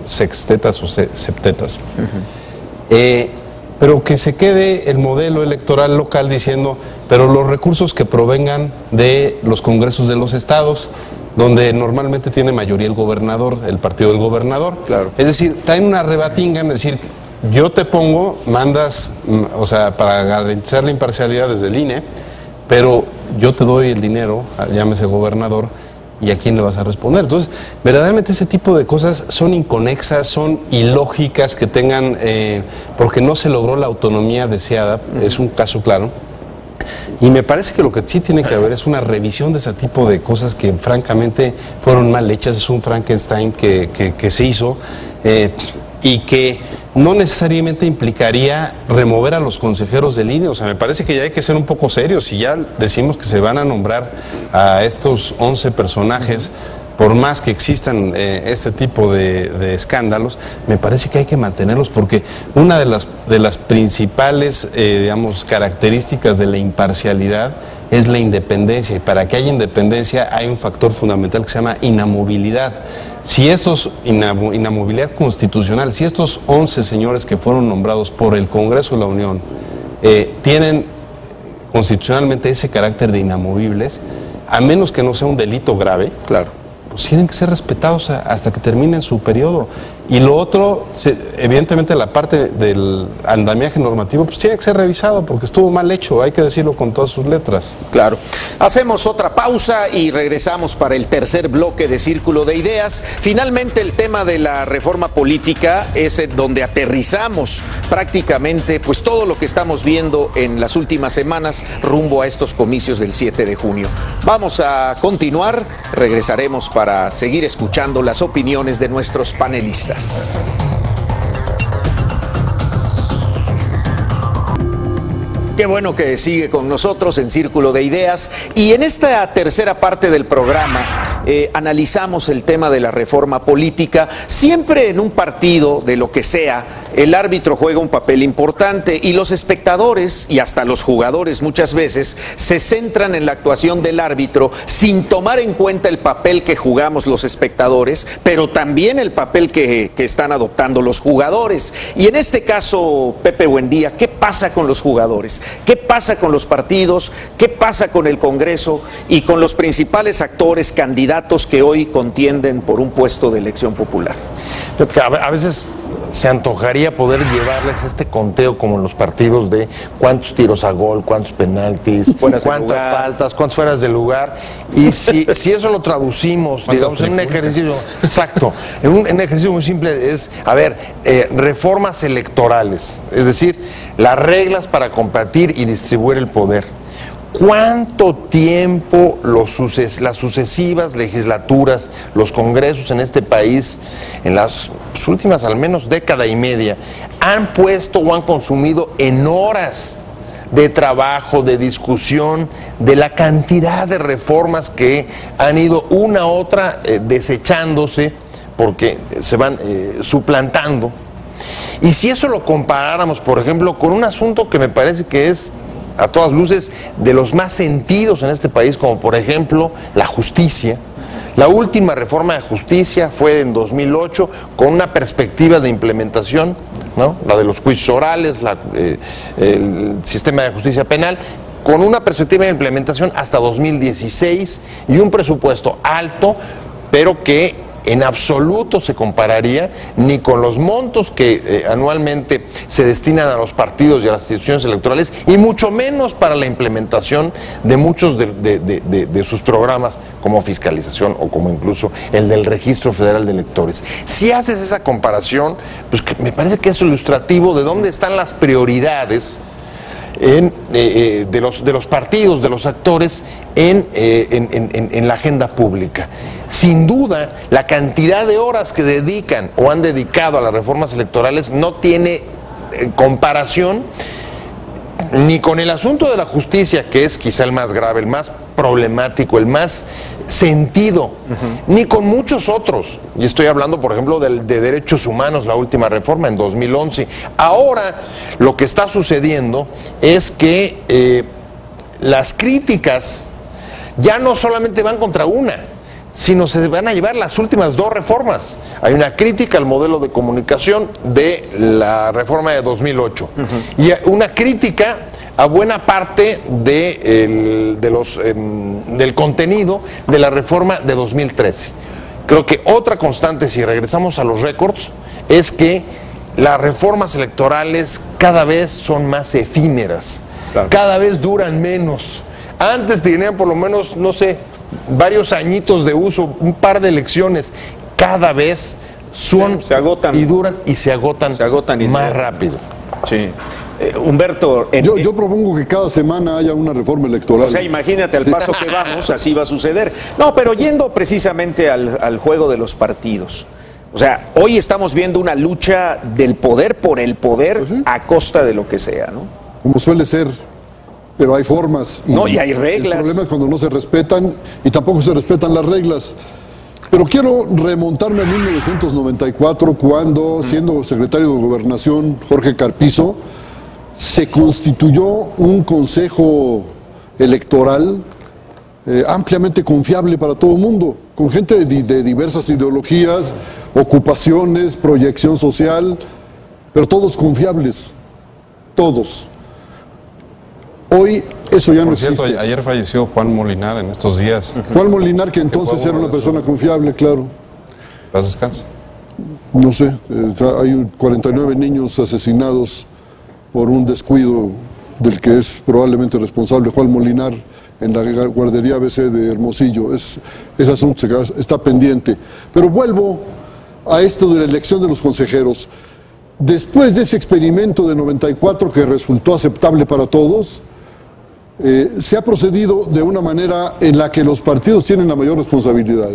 Speaker 6: sextetas o septetas. Pero que se quede el modelo electoral local diciendo, pero los recursos que provengan de los congresos de los estados, donde normalmente tiene mayoría el gobernador, el partido del gobernador.
Speaker 5: Claro.
Speaker 6: Es decir, traen una rebatinga en decir, yo te pongo, mandas, o sea, para garantizar la imparcialidad desde el INE, pero yo te doy el dinero, llámese gobernador, ¿y a quién le vas a responder? Entonces, verdaderamente ese tipo de cosas son inconexas, son ilógicas que tengan, porque no se logró la autonomía deseada, es un caso claro. Y me parece que lo que sí tiene que haber es una revisión de ese tipo de cosas que francamente fueron mal hechas, es un Frankenstein que se hizo y que no necesariamente implicaría remover a los consejeros del INE. O sea, me parece que ya hay que ser un poco serios. Si ya decimos que se van a nombrar a estos 11 personajes, por más que existan este tipo de escándalos, me parece que hay que mantenerlos, porque una de las principales, digamos, características de la imparcialidad es la independencia, y para que haya independencia hay un factor fundamental que se llama inamovilidad. Si inamovilidad constitucional, si estos 11 señores que fueron nombrados por el Congreso de la Unión tienen constitucionalmente ese carácter de inamovibles, a menos que no sea un delito grave,
Speaker 5: claro,
Speaker 6: pues tienen que ser respetados hasta que terminen su periodo. Y lo otro, evidentemente la parte del andamiaje normativo, pues tiene que ser revisado porque estuvo mal hecho, hay que decirlo con todas sus letras.
Speaker 5: Claro. Hacemos otra pausa y regresamos para el tercer bloque de Círculo de Ideas. Finalmente, el tema de la reforma política es donde aterrizamos prácticamente pues todo lo que estamos viendo en las últimas semanas rumbo a estos comicios del 7 de junio. Vamos a continuar, regresaremos para seguir escuchando las opiniones de nuestros panelistas. Qué bueno que sigue con nosotros en Círculo de Ideas, y en esta tercera parte del programa analizamos el tema de la reforma política. Siempre en un partido, de lo que sea, el árbitro juega un papel importante, y los espectadores y hasta los jugadores muchas veces se centran en la actuación del árbitro sin tomar en cuenta el papel que jugamos los espectadores, pero también el papel que están adoptando los jugadores. Y en este caso, Pepe Buendía, ¿qué pasa con los jugadores? ¿Qué pasa con los partidos? ¿Qué pasa con el Congreso y con los principales actores, candidatos que hoy contienden por un puesto de elección popular?
Speaker 1: A veces se antojaría encantaría poder llevarles este conteo como en los partidos de cuántos tiros a gol, cuántos penaltis, cuántas faltas, cuántas fueras de lugar. Y si eso lo traducimos, digamos, en un ejercicio, exacto, en un ejercicio muy simple es, a ver, reformas electorales, es decir, las reglas para compartir y distribuir el poder. ¿Cuánto tiempo las sucesivas legislaturas, los congresos en este país, en las últimas al menos década y media, han puesto o han consumido en horas de trabajo, de discusión, de la cantidad de reformas que han ido una a otra desechándose porque se van suplantando? Y si eso lo comparáramos, por ejemplo, con un asunto que me parece que es a todas luces de los más sentidos en este país, como por ejemplo la justicia. La última reforma de justicia fue en 2008 con una perspectiva de implementación, ¿no? La de los juicios orales, el sistema de justicia penal, con una perspectiva de implementación hasta 2016 y un presupuesto alto, pero que en absoluto se compararía ni con los montos que anualmente se destinan a los partidos y a las instituciones electorales, y mucho menos para la implementación de muchos de sus programas, como fiscalización o como incluso el del Registro Federal de Electores. Si haces esa comparación, pues me parece que es ilustrativo de dónde están las prioridades de los partidos, de los actores en la agenda pública. Sin duda, la cantidad de horas que dedican o han dedicado a las reformas electorales no tiene comparación ni con el asunto de la justicia, que es quizá el más grave, el más problemático, el más sentido, ni con muchos otros. Y estoy hablando, por ejemplo, de derechos humanos, la última reforma en 2011. Ahora, lo que está sucediendo es que las críticas ya no solamente van contra una, sino se van a llevar las últimas dos reformas. Hay una crítica al modelo de comunicación de la reforma de 2008 y una crítica a buena parte del contenido de la reforma de 2013. Creo que otra constante, si regresamos a los récords, es que las reformas electorales cada vez son más efímeras, cada vez duran menos. Antes tenían por lo menos, no sé, varios añitos de uso, un par de elecciones. Cada vez se agotan y duran y se agotan más rápido.
Speaker 5: Sí. Humberto,
Speaker 2: yo propongo que cada semana haya una reforma electoral.
Speaker 5: O sea, imagínate al paso que vamos, así va a suceder. No, pero yendo precisamente al juego de los partidos. O sea, hoy estamos viendo una lucha del poder por el poder, pues sí, a costa de lo que sea, ¿no?
Speaker 2: Como suele ser, pero hay formas.
Speaker 5: Y hay reglas.
Speaker 2: El problema es cuando no se respetan y tampoco se respetan las reglas. Pero quiero remontarme a 1994, cuando, siendo secretario de Gobernación, Jorge Carpizo, se constituyó un consejo electoral ampliamente confiable para todo el mundo, con gente de diversas ideologías, ocupaciones, proyección social, pero todos confiables, todos. Hoy eso ya no existe.
Speaker 6: Ayer falleció Juan Molinar en estos días.
Speaker 2: Juan Molinar, que entonces era una persona confiable, claro.
Speaker 6: ¿Paz descanse?
Speaker 2: No sé, hay 49 niños asesinados por un descuido del que es probablemente responsable Juan Molinar en la guardería ABC de Hermosillo. Ese asunto está pendiente. Pero vuelvo a esto de la elección de los consejeros. Después de ese experimento de 94 que resultó aceptable para todos, se ha procedido de una manera en la que los partidos tienen la mayor responsabilidad.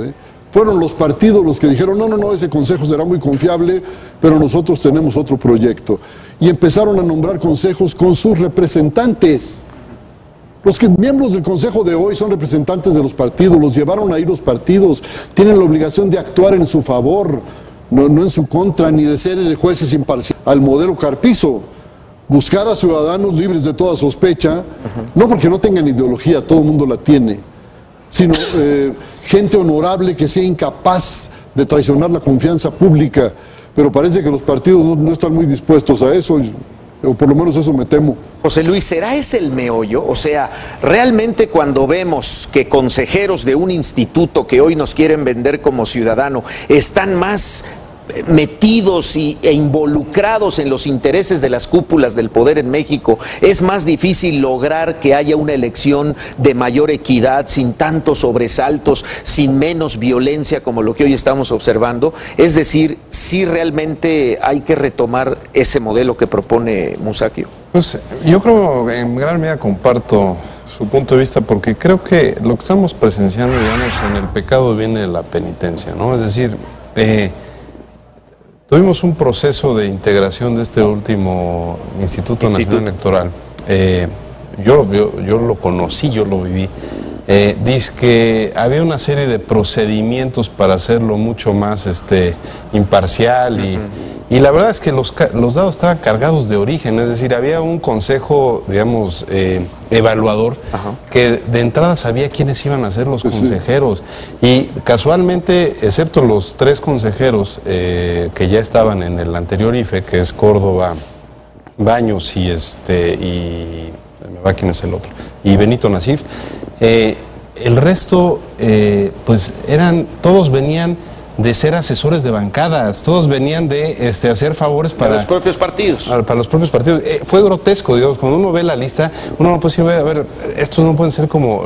Speaker 2: Fueron los partidos los que dijeron, no, ese consejo será muy confiable, pero nosotros tenemos otro proyecto. Y empezaron a nombrar consejos con sus representantes. Los miembros del consejo de hoy son representantes de los partidos, los llevaron ahí los partidos, tienen la obligación de actuar en su favor, no en su contra, ni de ser jueces imparciales. Al modelo Carpizo, buscar a ciudadanos libres de toda sospecha, no porque no tengan ideología, todo el mundo la tiene, sino gente honorable que sea incapaz de traicionar la confianza pública, pero parece que los partidos no están muy dispuestos a eso, o por lo menos eso me temo.
Speaker 5: José Luis, ¿será ese el meollo? O sea, realmente cuando vemos que consejeros de un instituto que hoy nos quieren vender como ciudadano están más metidos e involucrados en los intereses de las cúpulas del poder en México, es más difícil lograr que haya una elección de mayor equidad, sin tantos sobresaltos, sin menos violencia como lo que hoy estamos observando. Es decir, sí realmente hay que retomar ese modelo que propone Musacchio.
Speaker 6: Pues yo creo, en gran medida comparto su punto de vista, porque creo que lo que estamos presenciando, digamos, en el pecado viene la penitencia, ¿no? Es decir, tuvimos un proceso de integración de este último Instituto Nacional Electoral. Yo lo conocí, yo lo viví. Dice que había una serie de procedimientos para hacerlo mucho más imparcial y la verdad es que los dados estaban cargados de origen, es decir, había un consejo, digamos, evaluador que de entrada sabía quiénes iban a ser los consejeros y casualmente, excepto los 3 consejeros que ya estaban en el anterior IFE, que es Córdoba, Baños y me va quién es el otro, y Benito Nasif, el resto pues todos venían de ser asesores de bancadas, todos venían de hacer favores para
Speaker 5: los propios partidos.
Speaker 6: Para los propios partidos. Fue grotesco, digamos, cuando uno ve la lista, uno no puede decir, a ver, estos no pueden ser como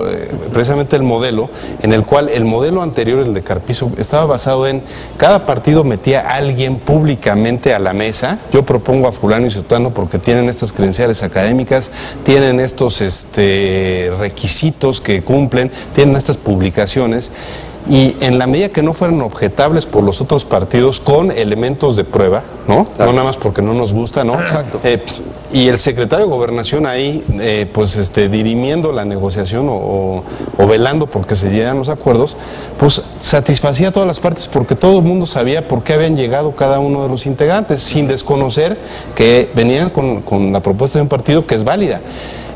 Speaker 6: precisamente el modelo, en el cual el modelo anterior, el de Carpizo, estaba basado en cada partido metía a alguien públicamente a la mesa. Yo propongo a fulano y sutano porque tienen estas credenciales académicas, tienen estos requisitos que cumplen, tienen estas publicaciones. Y en la medida que no fueran objetables por los otros partidos con elementos de prueba, ¿no? Claro. No nada más porque no nos gusta, ¿no?
Speaker 5: Exacto.
Speaker 6: Y el secretario de Gobernación ahí, dirimiendo la negociación o velando porque se llegan los acuerdos, pues satisfacía a todas las partes porque todo el mundo sabía por qué habían llegado cada uno de los integrantes, sin desconocer que venían con la propuesta de un partido que es válida.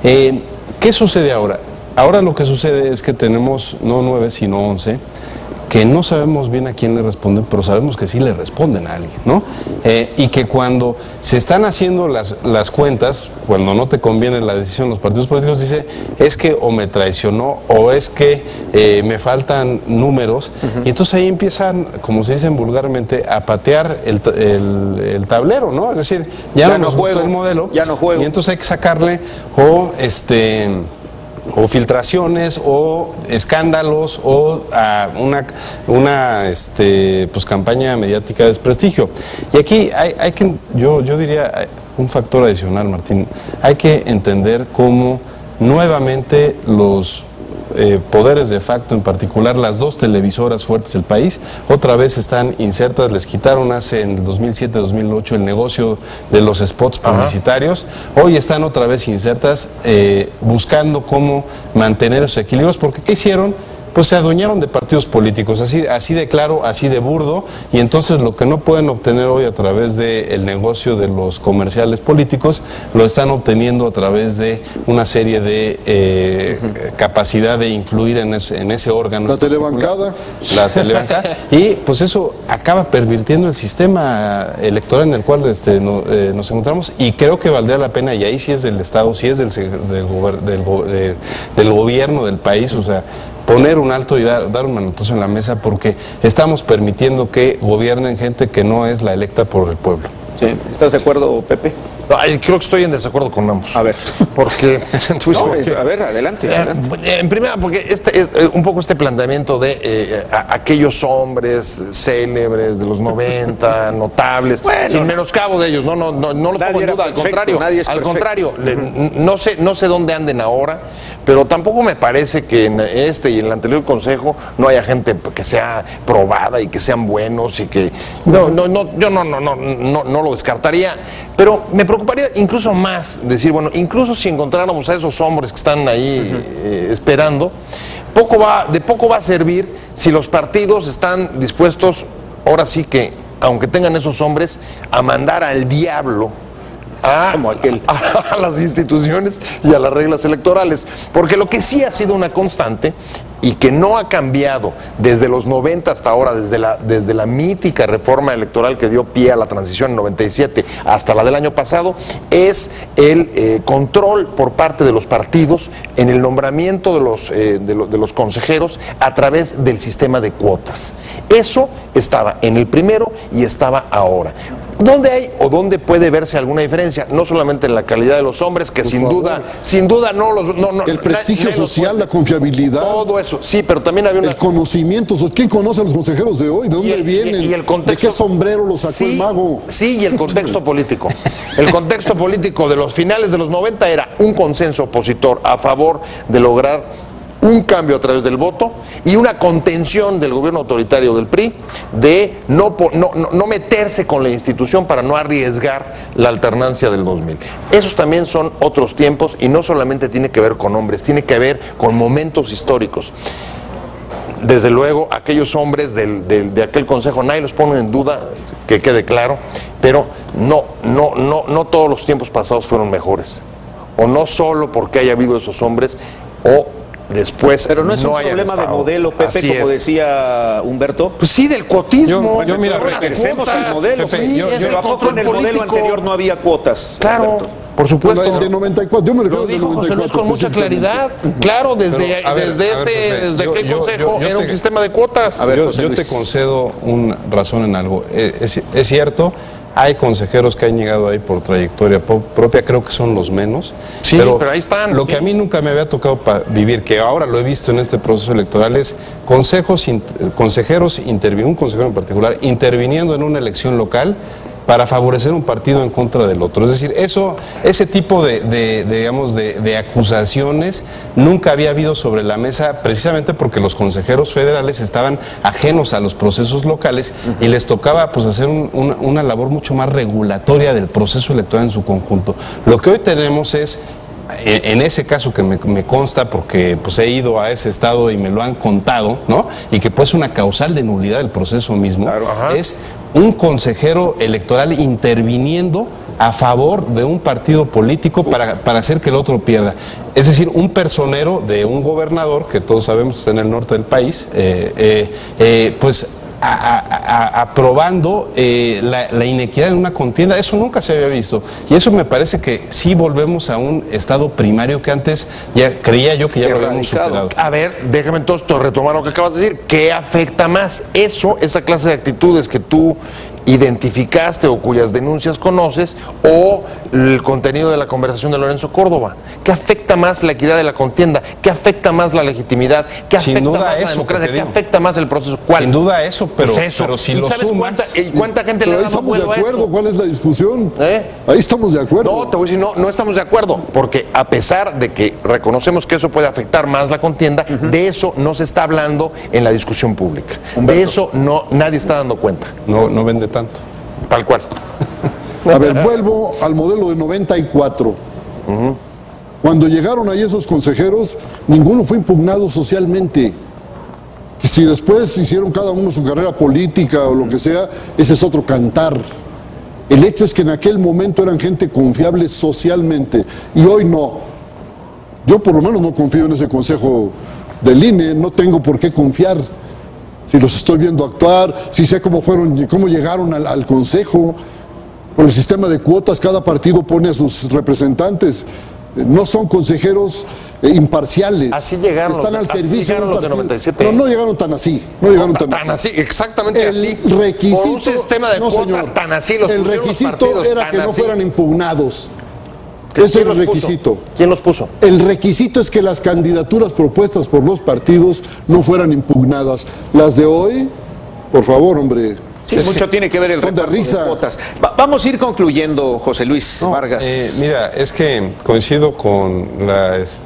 Speaker 6: ¿Qué sucede ahora? Ahora lo que sucede es que tenemos no 9 sino 11 que no sabemos bien a quién le responden, pero sabemos que sí le responden a alguien, ¿no? Y que cuando se están haciendo las cuentas, cuando no te conviene la decisión de los partidos políticos, dice, es que o me traicionó o es que me faltan números, y entonces ahí empiezan, como se dicen vulgarmente, a patear el tablero, ¿no? Es decir, ya no nos gustó el modelo,
Speaker 5: ya no juego.
Speaker 6: Y entonces hay que sacarle o filtraciones o escándalos o una campaña mediática de desprestigio. Y aquí hay que, yo diría un factor adicional, Martín, hay que entender cómo nuevamente los poderes de facto, en particular las 2 televisoras fuertes del país, otra vez están insertas, les quitaron hace en el 2007-2008 el negocio de los spots publicitarios, hoy están otra vez insertas buscando cómo mantener esos equilibrios, porque ¿qué hicieron? Pues se adueñaron de partidos políticos, así de claro, así de burdo, y entonces lo que no pueden obtener hoy a través del negocio de los comerciales políticos, lo están obteniendo a través de una serie de capacidad de influir en ese órgano.
Speaker 2: La telebancada.
Speaker 6: La telebancada. Y pues eso acaba pervirtiendo el sistema electoral en el cual nos encontramos, y creo que valdría la pena, y ahí sí es del Estado, sí es del gobierno del país, o sea, poner un alto y dar un manotazo en la mesa, porque estamos permitiendo que gobiernen gente que no es la electa por el pueblo.
Speaker 5: Sí. ¿Estás de acuerdo, Pepe?
Speaker 1: Creo que estoy en desacuerdo con ambos.
Speaker 5: A ver.
Speaker 1: Porque...
Speaker 5: a ver, adelante.
Speaker 1: En primera, porque un poco este planteamiento de aquellos hombres célebres de los 90, notables, bueno, sin menoscabo de ellos, no lo pongo en duda, al contrario, no sé dónde anden ahora, pero tampoco me parece que en este y en el anterior consejo no haya gente que sea probada y que sean buenos y que... yo no lo descartaría, pero me preocuparía incluso más decir, bueno, incluso si encontráramos a esos hombres que están ahí esperando, de poco va a servir si los partidos están dispuestos, ahora sí que, aunque tengan esos hombres, a mandar al diablo a las instituciones y a las reglas electorales. Porque lo que sí ha sido una constante y que no ha cambiado desde los 90 hasta ahora, desde la mítica reforma electoral que dio pie a la transición en 97 hasta la del año pasado, es el control por parte de los partidos en el nombramiento de los consejeros a través del sistema de cuotas. Eso estaba en el primero y estaba ahora. ¿Dónde hay o dónde puede verse alguna diferencia? No solamente en la calidad de los hombres, que sin duda no,
Speaker 2: el prestigio social, la confiabilidad,
Speaker 1: todo eso, sí, pero también había
Speaker 2: el conocimiento. ¿Quién conoce a los consejeros de hoy? ¿De dónde vienen?
Speaker 1: Y el contexto,
Speaker 2: ¿de qué sombrero los sacó el mago?
Speaker 1: Sí, y el contexto político. El contexto político de los finales de los 90 era un consenso opositor a favor de lograr un cambio a través del voto y una contención del gobierno autoritario del PRI de no meterse con la institución para no arriesgar la alternancia del 2000. Esos también son otros tiempos y no solamente tiene que ver con hombres, tiene que ver con momentos históricos. Desde luego, aquellos hombres de aquel consejo, nadie los pone en duda, que quede claro, pero no todos los tiempos pasados fueron mejores. O no solo porque haya habido esos hombres, o después.
Speaker 5: Pero no es un problema de modelo, Pepe, como decía Humberto.
Speaker 1: Pues sí, del cuotismo.
Speaker 5: Yo mira, regresemos al modelo.
Speaker 1: Sí,
Speaker 5: pero ¿a poco en el modelo anterior no había cuotas?
Speaker 1: Claro.
Speaker 5: Humberto?
Speaker 1: Por supuesto.
Speaker 2: Bueno, el de 94, yo me refiero
Speaker 1: lo dijo José Luis con mucha claridad. Claro, desde aquel consejo era un sistema de cuotas.
Speaker 6: A ver, yo te concedo una razón en algo. Es cierto. Hay consejeros que han llegado ahí por trayectoria propia, creo que son los menos.
Speaker 1: Sí, pero ahí están.
Speaker 6: Lo que a mí nunca me había tocado vivir, que ahora lo he visto en este proceso electoral, es un consejero en particular, interviniendo en una elección local para favorecer un partido en contra del otro. Es decir, ese tipo de acusaciones nunca había habido sobre la mesa, precisamente porque los consejeros federales estaban ajenos a los procesos locales y les tocaba pues hacer una labor mucho más regulatoria del proceso electoral en su conjunto. Lo que hoy tenemos es, en ese caso que me consta porque pues he ido a ese estado y me lo han contado, ¿no? Y que pues una causal de nulidad del proceso mismo, claro, es un consejero electoral interviniendo a favor de un partido político para hacer que el otro pierda. Es decir, un personero de un gobernador, que todos sabemos que está en el norte del país, pues aprobando la inequidad en una contienda. Eso nunca se había visto. Y eso me parece que sí volvemos a un estado primario que antes ya creía yo que ya lo habíamos superado.
Speaker 1: A ver, déjame entonces retomar lo que acabas de decir. ¿Qué afecta más? Esa clase de actitudes que tú identificaste o cuyas denuncias conoces, o el contenido de la conversación de Lorenzo Córdoba. ¿Qué afecta más la equidad de la contienda? ¿Qué afecta más la legitimidad? ¿Qué afecta más la democracia? ¿Qué afecta más el proceso? ¿Cuál?
Speaker 6: Sin duda eso, pero si lo sumas...
Speaker 1: ¿Cuánta gente le da
Speaker 2: vuelo a eso? ¿Cuál es la discusión? Ahí estamos de acuerdo.
Speaker 1: No, te voy a decir, no estamos de acuerdo, porque a pesar de que reconocemos que eso puede afectar más la contienda, de eso no se está hablando en la discusión pública. Humberto. De eso nadie está dando cuenta.
Speaker 6: No vende tanto.
Speaker 1: Tal cual.
Speaker 2: A ver, vuelvo al modelo de 94. Cuando llegaron ahí esos consejeros, ninguno fue impugnado socialmente. Si después hicieron cada uno su carrera política o lo que sea, ese es otro cantar. El hecho es que en aquel momento eran gente confiable socialmente y hoy no. Yo por lo menos no confío en ese consejo del INE, no tengo por qué confiar. Si los estoy viendo actuar, si sé cómo llegaron al consejo, por el sistema de cuotas, cada partido pone a sus representantes. No son consejeros imparciales.
Speaker 1: Así llegaron.
Speaker 2: Están al servicio
Speaker 1: los de 97.
Speaker 2: No llegaron tan así. No llegaron tan
Speaker 1: así. Exactamente así.
Speaker 2: Requisito,
Speaker 1: por un sistema de cuotas
Speaker 2: señor,
Speaker 1: tan así.
Speaker 2: El requisito era que no fueran impugnados. Ese es el requisito.
Speaker 1: ¿Quién los puso?
Speaker 2: El requisito es que las candidaturas propuestas por los partidos no fueran impugnadas. Las de hoy, por favor, hombre.
Speaker 5: Sí, mucho tiene que ver el reparto de cuotas. Vamos a ir concluyendo, José Luis Vargas.
Speaker 6: Mira, es que coincido con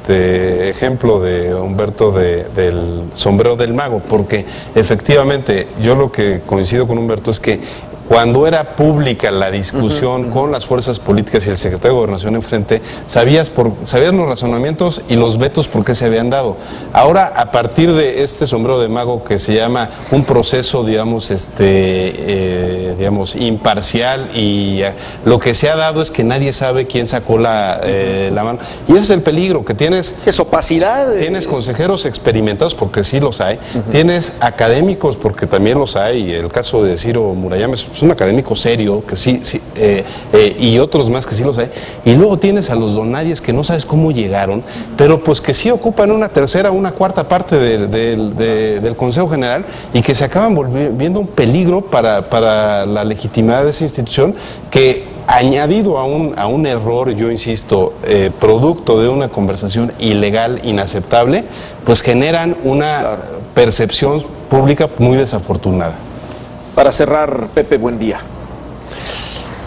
Speaker 6: ejemplo de Humberto del sombrero del mago, porque efectivamente yo lo que coincido con Humberto es que cuando era pública la discusión con las fuerzas políticas y el secretario de Gobernación enfrente, sabías los razonamientos y los vetos por qué se habían dado. Ahora, a partir de este sombrero de mago que se llama un proceso, digamos, imparcial, y lo que se ha dado es que nadie sabe quién sacó la mano. Y ese es el peligro, que tienes...
Speaker 5: Es opacidad.
Speaker 6: Tienes consejeros experimentados, porque sí los hay. Tienes académicos, porque también los hay. El caso de Ciro Murayama es un académico serio, que sí, y otros más que sí los hay. Y luego tienes a los donadies que no sabes cómo llegaron, pero pues que sí ocupan una tercera, una cuarta parte del Consejo General, y que se acaban volviendo un peligro para la legitimidad de esa institución, que añadido a un error, yo insisto, producto de una conversación ilegal, inaceptable, pues generan una percepción pública muy desafortunada.
Speaker 5: Para cerrar, Pepe, buen día.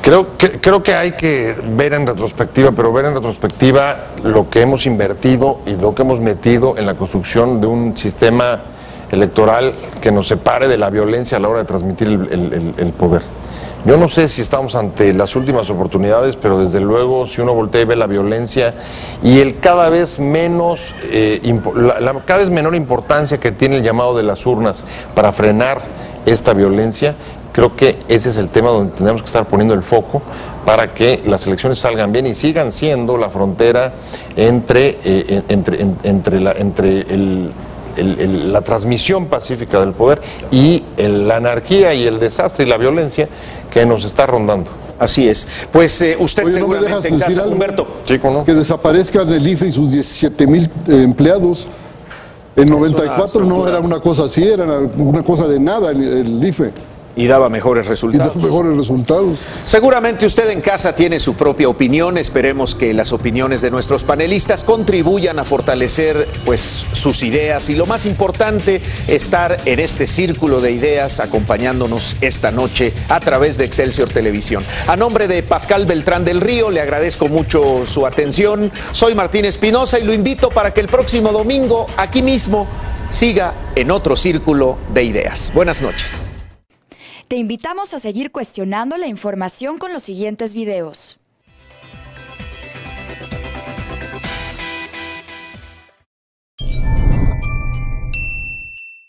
Speaker 1: Creo que hay que ver en retrospectiva, pero ver en retrospectiva lo que hemos invertido y lo que hemos metido en la construcción de un sistema electoral que nos separe de la violencia a la hora de transmitir el poder. Yo no sé si estamos ante las últimas oportunidades, pero desde luego si uno voltea y ve la violencia y el cada vez menos, la cada vez menor importancia que tiene el llamado de las urnas para frenar esta violencia, creo que ese es el tema donde tenemos que estar poniendo el foco para que las elecciones salgan bien y sigan siendo la frontera entre la transmisión pacífica del poder y la anarquía y el desastre y la violencia que nos está rondando.
Speaker 5: Así es. Pues usted
Speaker 2: Oye,
Speaker 5: seguramente en casa, Humberto.
Speaker 1: Chico, ¿no?
Speaker 2: Que desaparezcan el IFE y sus 17,000 empleados. En 94 no era una cosa así, era una cosa de nada el IFE.
Speaker 5: Y daba mejores resultados.
Speaker 2: Y daba mejores resultados.
Speaker 5: Seguramente usted en casa tiene su propia opinión. Esperemos que las opiniones de nuestros panelistas contribuyan a fortalecer pues sus ideas, y lo más importante, estar en este círculo de ideas acompañándonos esta noche a través de Excelsior Televisión. A nombre de Pascal Beltrán del Río, le agradezco mucho su atención. Soy Martín Espinosa y lo invito para que el próximo domingo, aquí mismo, siga en otro círculo de ideas. Buenas noches.
Speaker 7: Te invitamos a seguir cuestionando la información con los siguientes videos.